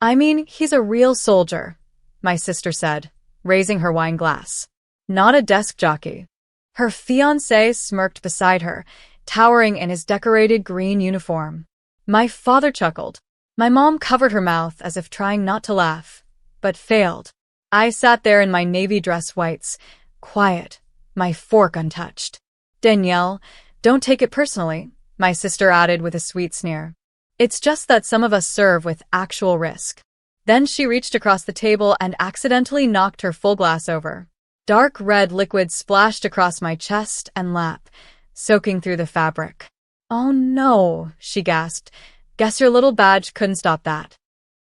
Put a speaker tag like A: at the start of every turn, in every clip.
A: I mean, he's a real soldier, my sister said, raising her wine glass. Not a desk jockey. Her fiancé smirked beside her, towering in his decorated green uniform. My father chuckled. My mom covered her mouth as if trying not to laugh, but failed. I sat there in my navy dress whites, quiet, my fork untouched. Danielle, don't take it personally, my sister added with a sweet sneer. It's just that some of us serve with actual risk. Then she reached across the table and accidentally knocked her full glass over. Dark red liquid splashed across my chest and lap, soaking through the fabric. Oh no, she gasped. Guess your little badge couldn't stop that.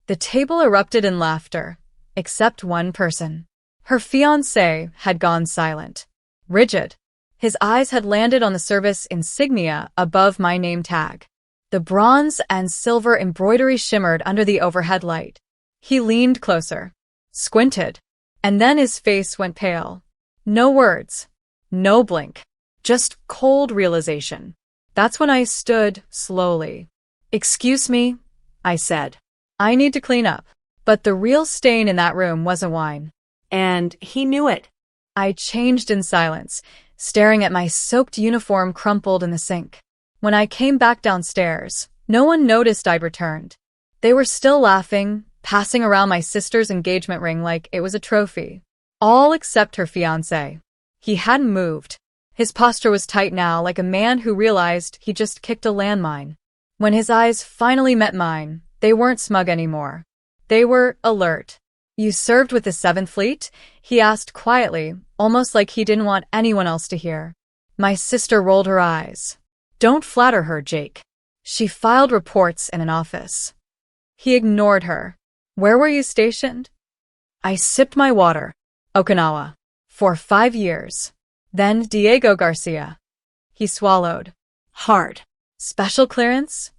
A: The table erupted in laughter, except one person. Her fiancé had gone silent, rigid. His eyes had landed on the service insignia above my name tag. The bronze and silver embroidery shimmered under the overhead light. He leaned closer, squinted, and then his face went pale. No words, no blink, just cold realization. That's when I stood slowly. Excuse me, I said. I need to clean up. But the real stain in that room wasn't wine.
B: And he knew it.
A: I changed in silence, staring at my soaked uniform crumpled in the sink. When I came back downstairs, no one noticed I'd returned. They were still laughing, passing around my sister's engagement ring like it was a trophy. All except her fiancé. He hadn't moved. His posture was tight now, like a man who realized he just kicked a landmine. When his eyes finally met mine, they weren't smug anymore. They were alert. You served with the 7th Fleet? He asked quietly, almost like he didn't want anyone else to hear. My sister rolled her eyes. Don't flatter her, Jake. She filed reports in an office. He ignored her. Where were you stationed? I sipped my water. Okinawa. For 5 years. Then Diego Garcia. He swallowed. Hard. Special clearance?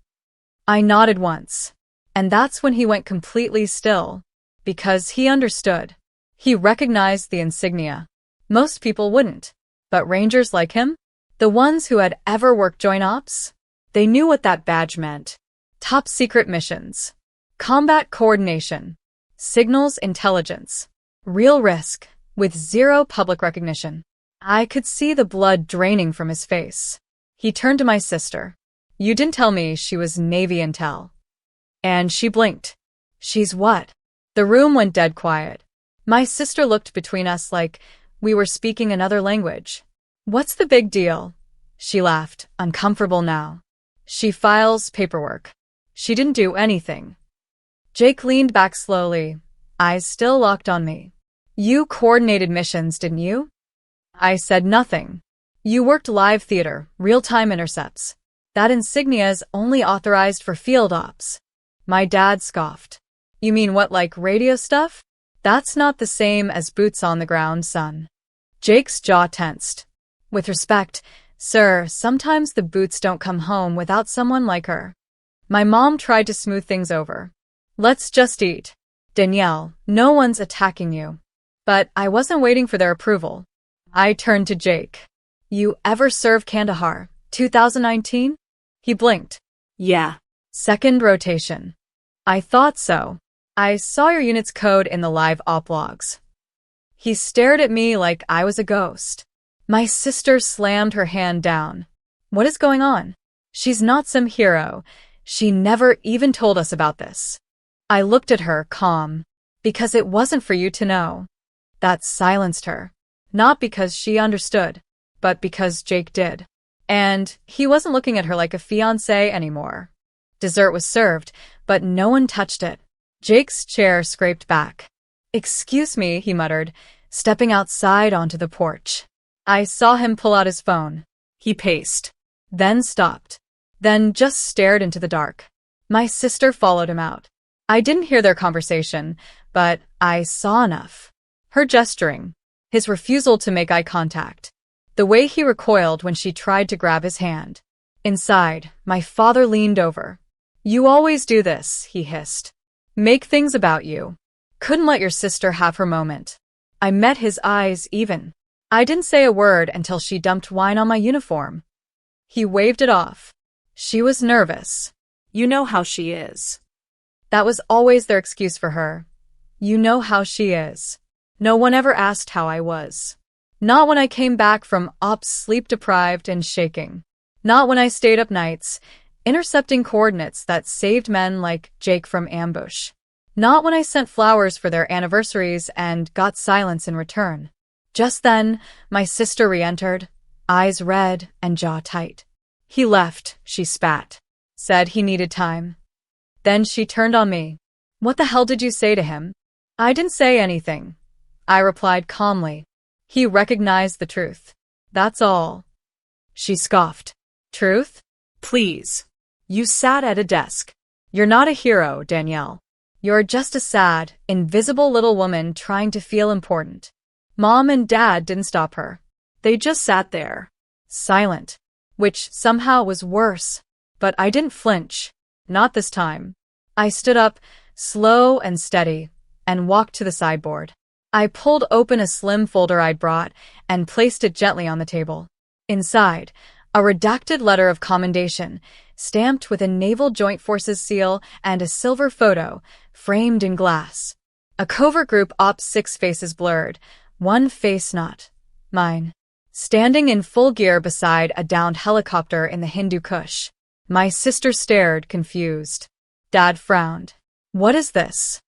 A: I nodded once. And that's when he went completely still. Because he understood. He recognized the insignia. Most people wouldn't. But Rangers like him? The ones who had ever worked joint ops? They knew what that badge meant. Top secret missions. Combat coordination. Signals intelligence. Real risk, with zero public recognition. I could see the blood draining from his face. He turned to my sister. You didn't tell me she was Navy intel. And she blinked. She's what? The room went dead quiet. My sister looked between us like we were speaking another language. What's the big deal? She laughed, uncomfortable now. She files paperwork. She didn't do anything. Jake leaned back slowly, eyes still locked on me. You coordinated missions, didn't you? I said nothing. You worked live theater, real-time intercepts. That insignia's only authorized for field ops. My dad scoffed. You mean what, like radio stuff? That's not the same as boots on the ground, son. Jake's jaw tensed. With respect, sir, sometimes the boots don't come home without someone like her. My mom tried to smooth things over. Let's just eat. Danielle, no one's attacking you. But I wasn't waiting for their approval. I turned to Jake. You ever serve Kandahar, 2019? He blinked.
B: Yeah.
A: Second rotation. I thought so. I saw your unit's code in the live op logs. He stared at me like I was a ghost. My sister slammed her hand down. What is going on? She's not some hero. She never even told us about this. I looked at her, calm. Because it wasn't for you to know. That silenced her. Not because she understood, but because Jake did. And he wasn't looking at her like a fiancé anymore. Dessert was served, but no one touched it. Jake's chair scraped back. Excuse me, he muttered, stepping outside onto the porch. I saw him pull out his phone. He paced. Then stopped. Then just stared into the dark. My sister followed him out. I didn't hear their conversation, but I saw enough. Her gesturing. His refusal to make eye contact. The way he recoiled when she tried to grab his hand. Inside, my father leaned over. You always do this, he hissed. Make things about you. Couldn't let your sister have her moment. I met his eyes even. I didn't say a word until she dumped wine on my uniform. He waved it off. She was nervous.
B: You know how she is.
A: That was always their excuse for her. You know how she is. No one ever asked how I was. Not when I came back from ops sleep-deprived and shaking. Not when I stayed up nights, intercepting coordinates that saved men like Jake from ambush. Not when I sent flowers for their anniversaries and got silence in return. Just then, my sister re-entered, eyes red and jaw tight. He left, she spat. Said he needed time. Then she turned on me. What the hell did you say to him? I didn't say anything. I replied calmly. He recognized the truth. That's all. She scoffed. Truth? Please. You sat at a desk. You're not a hero, Danielle. You're just a sad, invisible little woman trying to feel important. Mom and Dad didn't stop her. They just sat there, silent, which somehow was worse. But I didn't flinch. Not this time. I stood up, slow and steady, and walked to the sideboard. I pulled open a slim folder I'd brought and placed it gently on the table. Inside, a redacted letter of commendation, stamped with a Naval Joint Forces seal and a silver photo, framed in glass. A covert group ops 6 faces blurred, one face not mine. Standing in full gear beside a downed helicopter in the Hindu Kush. My sister stared, confused. Dad frowned. What is this?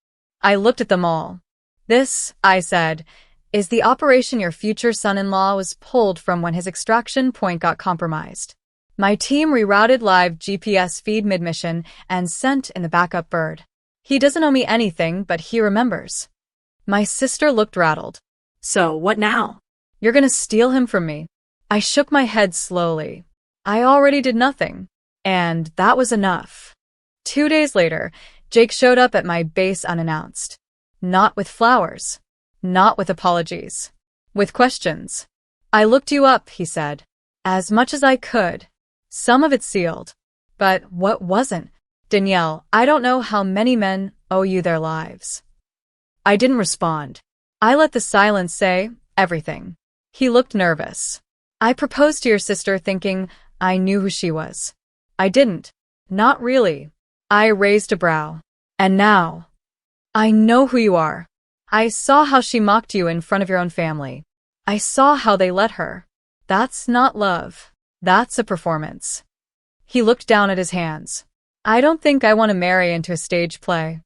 A: I looked at them all. This, I said, is the operation your future son-in-law was pulled from when his extraction point got compromised. My team rerouted live GPS feed mid-mission and sent in the backup bird. He doesn't owe me anything, but he remembers. My sister looked rattled. So, what now? You're gonna steal him from me. I shook my head slowly. I already did nothing. And that was enough. 2 days later, Jake showed up at my base unannounced. Not with flowers. Not with apologies. With questions. I looked you up, he said. As much as I could. Some of it sealed. But what wasn't? Danielle, I don't know how many men owe you their lives. I didn't respond. I let the silence say everything. He looked nervous. I proposed to your sister thinking I knew who she was. I didn't. Not really. I raised a brow. And now, I know who you are. I saw how she mocked you in front of your own family. I saw how they let her. That's not love. That's a performance. He looked down at his hands. I don't think I want to marry into a stage play.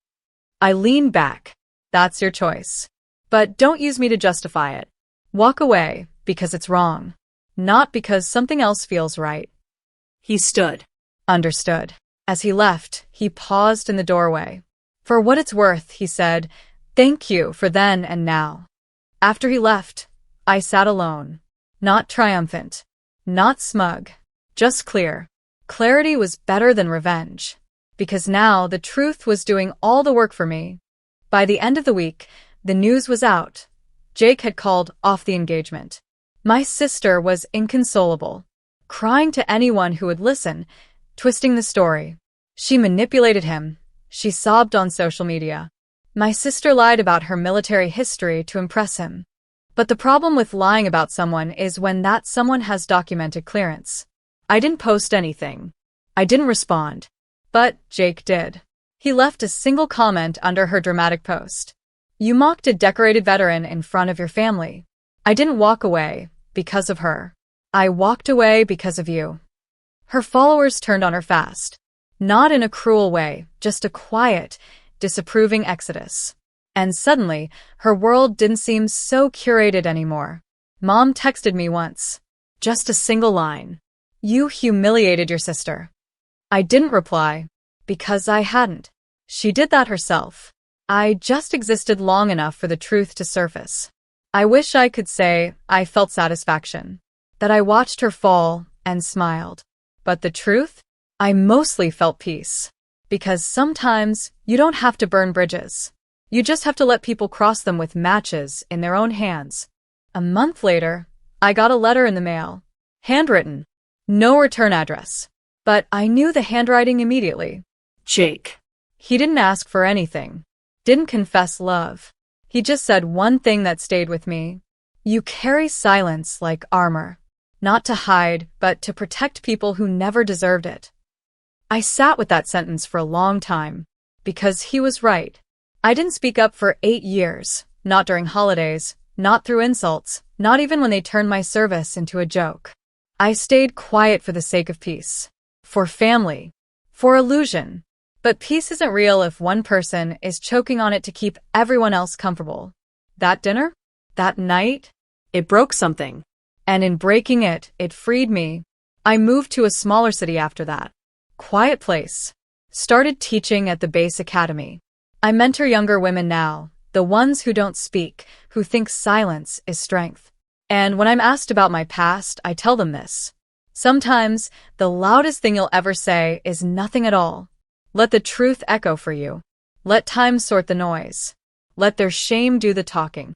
A: I leaned back. That's your choice. But don't use me to justify it. Walk away, because it's wrong. Not because something else feels right. He stood. Understood. As he left, he paused in the doorway. For what it's worth, he said, thank you for then and now. After he left, I sat alone. Not triumphant. Not smug. Just clear. Clarity was better than revenge. Because now the truth was doing all the work for me. By the end of the week, the news was out. Jake had called off the engagement. My sister was inconsolable, crying to anyone who would listen, twisting the story. She manipulated him. She sobbed on social media. My sister lied about her military history to impress him. But the problem with lying about someone is when that someone has documented clearance. I didn't post anything. I didn't respond. But Jake did. He left a single comment under her dramatic post. You mocked a decorated veteran in front of your family. I didn't walk away because of her. I walked away because of you. Her followers turned on her fast. Not in a cruel way, just a quiet, disapproving exodus. And suddenly, her world didn't seem so curated anymore. Mom texted me once. Just a single line. You humiliated your sister. I didn't reply, because I hadn't. She did that herself. I just existed long enough for the truth to surface. I wish I could say I felt satisfaction, that I watched her fall and smiled. But the truth? I mostly felt peace. Because sometimes you don't have to burn bridges. You just have to let people cross them with matches in their own hands. A month later, I got a letter in the mail. Handwritten. No return address. But I knew the handwriting immediately. Jake. He didn't ask for anything. Didn't confess love. He just said one thing that stayed with me. You carry silence like armor. Not to hide, but to protect people who never deserved it. I sat with that sentence for a long time. Because he was right. I didn't speak up for 8 years, not during holidays, not through insults, not even when they turned my service into a joke. I stayed quiet for the sake of peace. For family. For illusion. But peace isn't real if one person is choking on it to keep everyone else comfortable. That dinner? That night?
B: It broke something.
A: And in breaking it, it freed me. I moved to a smaller city after that. Quiet place. Started teaching at the base academy. I mentor younger women now, the ones who don't speak, who think silence is strength. And when I'm asked about my past, I tell them this. Sometimes, the loudest thing you'll ever say is nothing at all. Let the truth echo for you. Let time sort the noise. Let their shame do the talking.